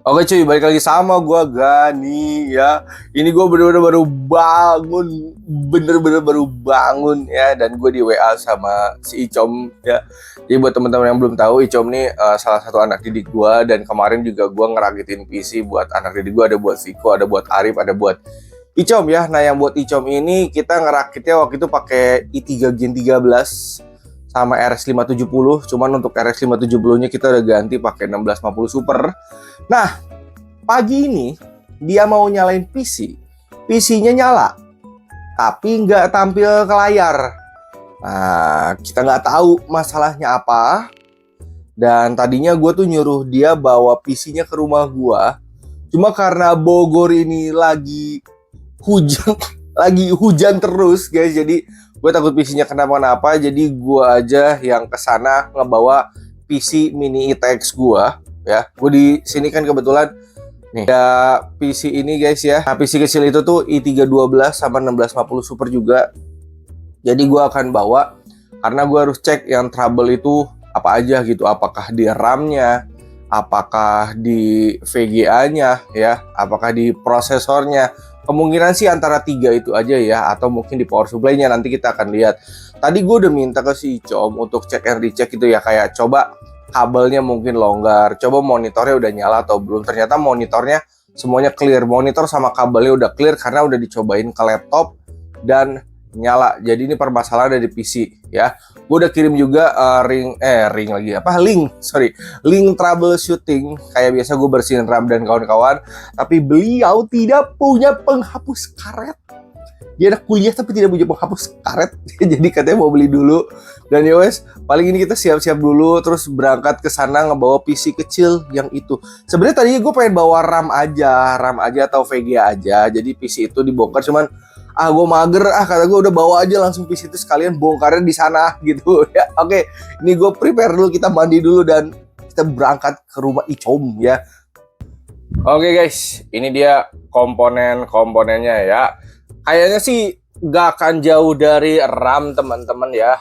Oke cuy, balik lagi sama gua Gani ya. Ini gua bener-bener baru bangun ya, dan gue di WA sama si Icom ya. Jadi buat teman-teman yang belum tahu, Icom nih salah satu anak didik gua, dan kemarin juga gua ngerakitin PC buat anak didik gua, ada buat Viko, ada buat Arif, ada buat Icom ya. Nah, yang buat Icom ini kita ngerakitnya waktu itu pakai i3 Gen 13 sama RX 570, cuman untuk RX 570-nya kita udah ganti pakai 1650 Super. Nah, pagi ini dia mau nyalain PC-nya nyala, tapi nggak tampil ke layar. Nah, kita nggak tahu masalahnya apa. Dan tadinya gue tuh nyuruh dia bawa PC-nya ke rumah gue, cuma karena Bogor ini lagi hujan terus guys, jadi gue takut PC-nya kenapa-napa. Jadi gue aja yang kesana ngebawa PC mini ITX gue ya. Gue di sini kan kebetulan nih ada PC ini guys ya. Nah, PC kecil itu tuh i312 sama 1650 Super juga. Jadi gue akan bawa karena gue harus cek yang trouble itu apa aja gitu. Apakah di RAM-nya, apakah di VGA-nya ya, apakah di prosesornya. Kemungkinan sih antara 3 itu aja ya, atau mungkin di power supply-nya, nanti kita akan lihat. Tadi gue udah minta ke si Icom untuk cek and recheck itu ya, kayak coba kabelnya mungkin longgar, coba monitornya udah nyala atau belum. Ternyata monitornya semuanya clear, monitor sama kabelnya udah clear karena udah dicobain ke laptop dan nyala. Jadi ini permasalahan dari PC ya. Gue udah kirim juga link troubleshooting. Kayak biasa gue bersihin RAM dan kawan-kawan, tapi beliau tidak punya penghapus karet. Dia anak kuliah tapi tidak punya penghapus karet. Jadi katanya mau beli dulu. Dan ya wes, paling ini kita siap-siap dulu, terus berangkat ke sana ngebawa PC kecil yang itu. Sebenarnya tadinya gue pengen bawa RAM aja atau VGA aja. Jadi PC itu dibongkar, cuman gue mager, kata gue udah bawa aja langsung PC itu sekalian bongkarnya di sana gitu ya. Oke, ini gue prepare dulu, kita mandi dulu dan kita berangkat ke rumah Icom ya. Oke guys, ini dia komponennya ya. Kayaknya sih gak akan jauh dari RAM teman-teman ya.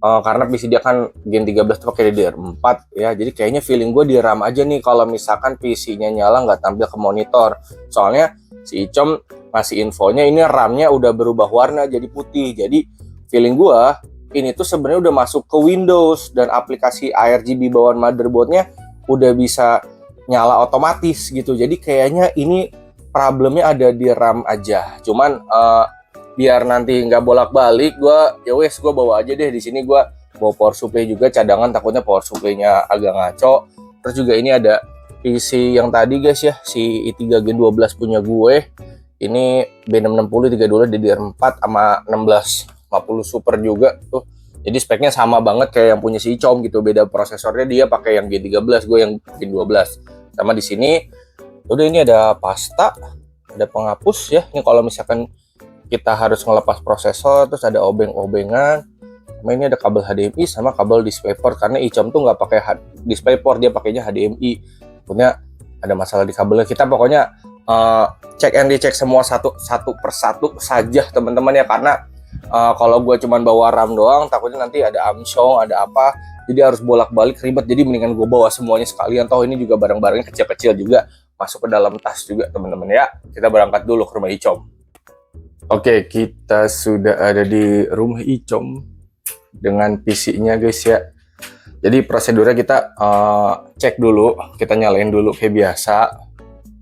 Karena PC dia kan Gen 13 tuh pakai DDR4 ya. Jadi kayaknya feeling gue di RAM aja nih kalau misalkan PC-nya nyala nggak tampil ke monitor. Soalnya si Icom masih infonya ini RAM-nya udah berubah warna jadi putih. Jadi feeling gue ini tuh sebenarnya udah masuk ke Windows, dan aplikasi ARGB bawaan motherboardnya udah bisa nyala otomatis gitu. Jadi kayaknya ini problemnya ada di RAM aja. Cuman biar nanti nggak bolak-balik, gue bawa aja deh di sini. Gue bawa power supply juga cadangan, takutnya power supply-nya agak ngaco. Terus juga ini ada PC yang tadi guys ya, si i3 Gen 12 punya gue. Ini B660 312 DDR4 sama 1650 Super juga tuh. Jadi speknya sama banget kayak yang punya si Icom gitu. Beda prosesornya, dia pakai yang G13, gue yang Gen 12. Sama di sini udah, ini ada pasta, ada penghapus ya. Ini kalau misalkan kita harus ngelepas prosesor, terus ada obeng-obengan. Sama ini ada kabel HDMI sama kabel DisplayPort, karena Icom tuh nggak pakai DisplayPort, dia pakainya HDMI. Punya ada masalah di kabelnya. Kita pokoknya cek and recheck semua satu persatu saja teman-teman ya, karena kalau gue cuman bawa RAM doang takutnya nanti ada amsyong, ada apa, jadi harus bolak-balik ribet. Jadi mendingan gue bawa semuanya sekalian, toh ini juga barang-barangnya kecil-kecil juga, masuk ke dalam tas juga teman-teman ya. Kita berangkat dulu ke rumah Icom. Oke, kita sudah ada di rumah Icom dengan PC-nya guys ya. Jadi prosedurnya kita cek dulu, kita nyalain dulu kayak biasa,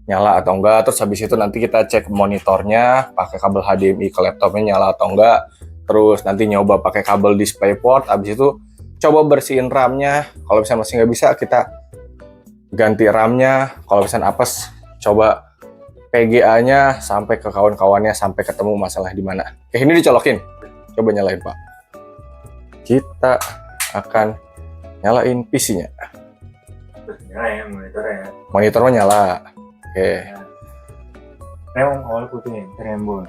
nyala atau enggak. Terus habis itu nanti kita cek monitornya pakai kabel HDMI ke laptopnya nyala atau enggak. Terus nanti nyoba pakai kabel DisplayPort. Habis itu coba bersihin RAM-nya. Kalau misalnya masih nggak bisa, kita ganti RAM-nya. Kalau misalnya apes, coba VGA-nya sampai ke kawan-kawannya, sampai ketemu masalah di mana. Oke, ini dicolokin. Coba nyalain Pak. Kita akan nyalain PC-nya. Nyala ya monitornya. Monitornya nyala. Oke. Rem awal putih, rainbow.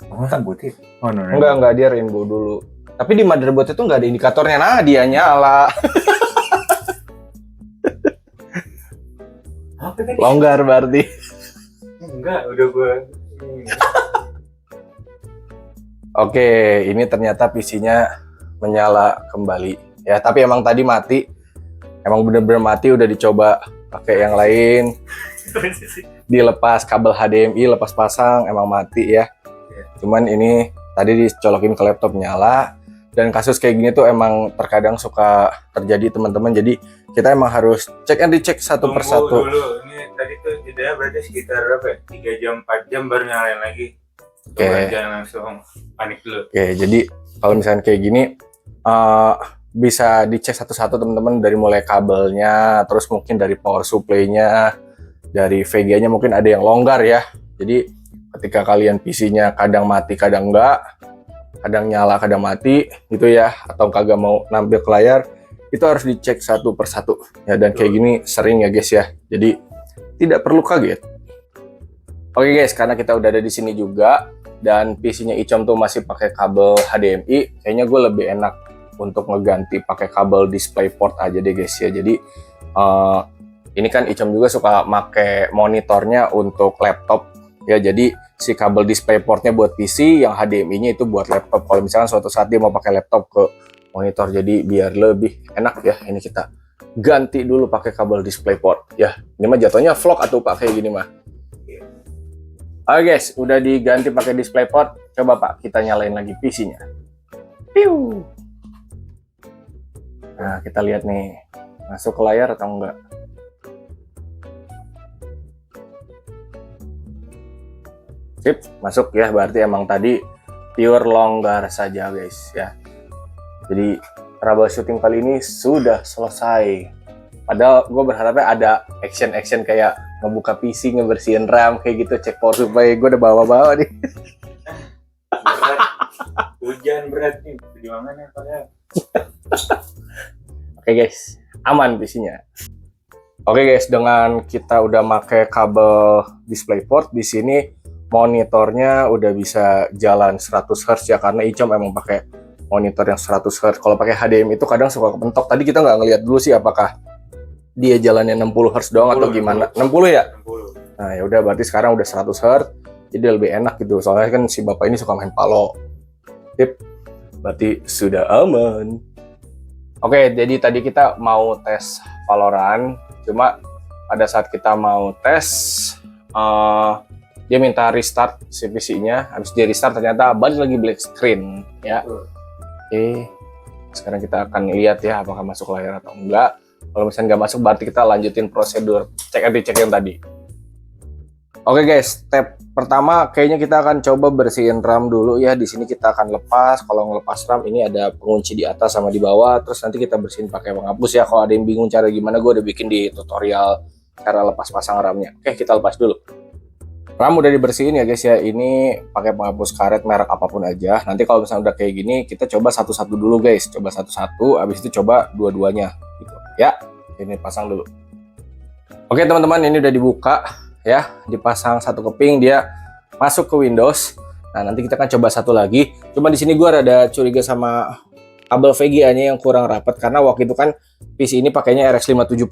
Masa putih? Oh no. Enggak, dia rainbow dulu. Tapi di motherboard itu nggak ada indikatornya. Nah, dia nyala. Apa tadi? Longgar berarti. Enggak, udah gue. Oke, ini ternyata PC-nya menyala kembali. Ya, tapi emang tadi mati. Emang bener-bener mati, udah dicoba pakai yang lain. Dilepas kabel HDMI, lepas pasang, emang mati ya. Cuman ini tadi dicolokin ke laptop nyala. Dan kasus kayak gini tuh emang terkadang suka terjadi teman-teman. Jadi kita emang harus cek and dicek satu persatu. Tunggu dulu, ini tadi tuh jeda berarti sekitar berapa ya? 3 jam, 4 jam baru nyalain lagi. Oke. Jangan langsung panik dulu. Oke, jadi kalau misalnya kayak gini bisa dicek satu-satu teman-teman, dari mulai kabelnya, terus mungkin dari power supply-nya, dari VGA-nya mungkin ada yang longgar ya. Jadi ketika kalian PC-nya kadang mati, kadang enggak, kadang nyala, kadang mati gitu ya, atau kagak mau nampil ke layar, itu harus dicek satu persatu ya. Dan kayak gini sering ya guys ya. Jadi tidak perlu kaget. Oke guys, karena kita udah ada di sini juga dan PC-nya Icom tuh masih pakai kabel HDMI, kayaknya gue lebih enak untuk ngeganti pakai kabel DisplayPort aja deh guys ya. Jadi ini kan Icom juga suka make monitornya untuk laptop ya. Jadi si kabel DisplayPort-nya buat PC, yang HDMI-nya itu buat laptop. Kalau misalkan suatu saat dia mau pakai laptop ke monitor, jadi biar lebih enak ya, ini kita ganti dulu pakai kabel DisplayPort ya. Ini mah jatuhnya vlog atau pak kayak gini mah. Oke guys, udah diganti pakai DisplayPort. Coba Pak, kita nyalain lagi PC-nya. Piu. Nah, kita lihat nih, masuk ke layar atau enggak. Sip, masuk ya. Berarti emang tadi pure longgar saja guys ya. Jadi troubleshooting kali ini sudah selesai. Padahal gue berharapnya ada action kayak ngebuka PC, ngebersihin RAM kayak gitu, cek power supply. Gue udah bawa-bawa nih. Hujan berat nih, di mana padahal. Oke guys, aman PC-nya. Oke guys, dengan kita udah pakai kabel DisplayPort, di sini monitornya udah bisa jalan 100 Hz ya, karena Icom emang pakai monitor yang 100 Hz. Kalau pakai HDMI itu kadang suka kepentok. Tadi kita nggak ngeliat dulu sih apakah dia jalannya 60 Hz doang 60, atau gimana. 60 ya? 60. Nah ya udah, berarti sekarang udah 100 Hz, jadi lebih enak gitu. Soalnya kan si bapak ini suka main palo. Tip, berarti sudah aman. Oke, jadi tadi kita mau tes Valorant, cuma pada saat kita mau tes, dia minta restart si PC-nya. Habis dia restart ternyata balik lagi black screen ya. Oke, sekarang kita akan lihat ya apakah masuk layar atau enggak. Kalau misalnya nggak masuk, berarti kita lanjutin prosedur cek and dicek yang tadi. Oke guys, step pertama kayaknya kita akan coba bersihin RAM dulu ya. Di sini kita akan lepas. Kalau ngelepas RAM ini ada pengunci di atas sama di bawah. Terus nanti kita bersihin pakai penghapus ya. Kalau ada yang bingung cara gimana, gue udah bikin di tutorial cara lepas pasang RAM-nya. Oke, kita lepas dulu. RAM udah dibersihin ya guys ya. Ini pakai penghapus karet merek apapun aja. Nanti kalau misalnya udah kayak gini, kita coba satu-satu dulu guys. Coba satu-satu, habis itu coba dua-duanya gitu ya. Ini pasang dulu. Oke teman-teman, ini udah dibuka ya, dipasang satu keping, dia masuk ke Windows. Nah nanti kita akan coba satu lagi. Cuma di sini gue rada curiga sama kabel VGA-nya yang kurang rapat, karena waktu itu kan PC ini pakainya RX 570,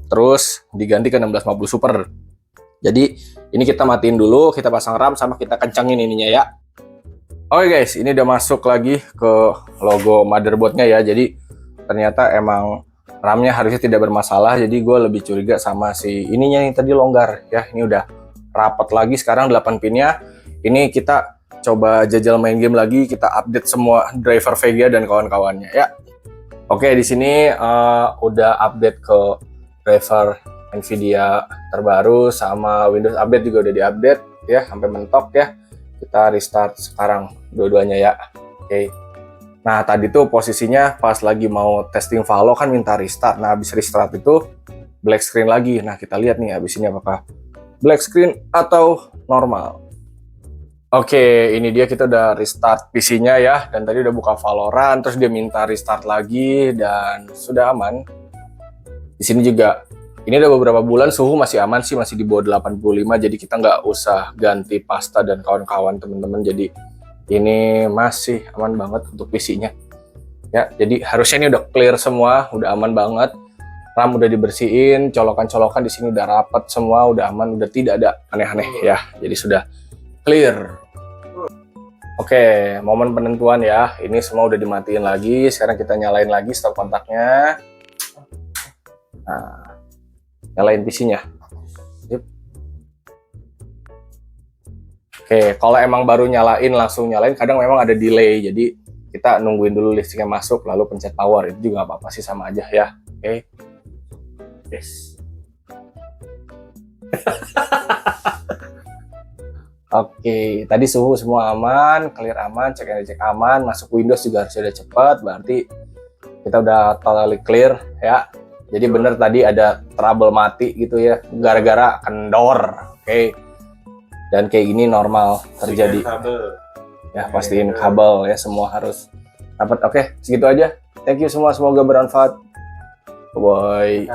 terus diganti ke 1650 Super. Jadi ini kita matiin dulu, kita pasang RAM sama kita kencangin ininya ya. Oke guys, ini udah masuk lagi ke logo motherboardnya ya. Jadi ternyata emang RAM-nya harusnya tidak bermasalah, jadi gue lebih curiga sama si ininya yang tadi longgar ya. Ini udah rapat lagi, sekarang 8 pinnya. Ini kita coba jajal main game lagi, kita update semua driver VGA dan kawan-kawannya ya. Oke, di sini udah update ke driver Nvidia terbaru, sama Windows update juga udah diupdate ya, sampai mentok ya. Kita restart sekarang dua-duanya ya. Oke. Nah tadi tuh posisinya pas lagi mau testing Valo kan minta restart. Nah habis restart itu black screen lagi. Nah kita lihat nih habis ini apakah black screen atau normal. Oke, ini dia, kita udah restart PC-nya ya. Dan tadi udah buka Valorant, terus dia minta restart lagi dan sudah aman. Di sini juga ini udah beberapa bulan suhu masih aman sih, masih di bawah 85. Jadi kita nggak usah ganti pasta dan kawan-kawan teman-teman. Jadi ini masih aman banget untuk PC-nya ya. Jadi harusnya ini udah clear semua, udah aman banget. RAM udah dibersihin, colokan-colokan di sini udah rapat semua, udah aman, udah tidak ada aneh-aneh ya. Jadi sudah clear. Oke, momen penentuan ya. Ini semua udah dimatiin lagi. Sekarang kita nyalain lagi stop kontaknya. Nah, nyalain PC-nya. Yep. Oke, kalau emang baru nyalain langsung nyalain, kadang memang ada delay. Jadi kita nungguin dulu listriknya masuk, lalu pencet power. Itu juga nggak apa-apa sih, sama aja ya. Oke. Yes. Oke, tadi suhu semua aman, clear aman, cek and recheck aman, masuk Windows juga harus udah cepat, berarti kita udah totally clear ya. Jadi bener tadi ada trouble mati gitu ya, gara-gara kendor. Oke. Dan kayak gini normal terjadi. Ya, pastiin kabel ya, semua harus dapat. Oke, segitu aja. Thank you semua, semoga bermanfaat. Bye.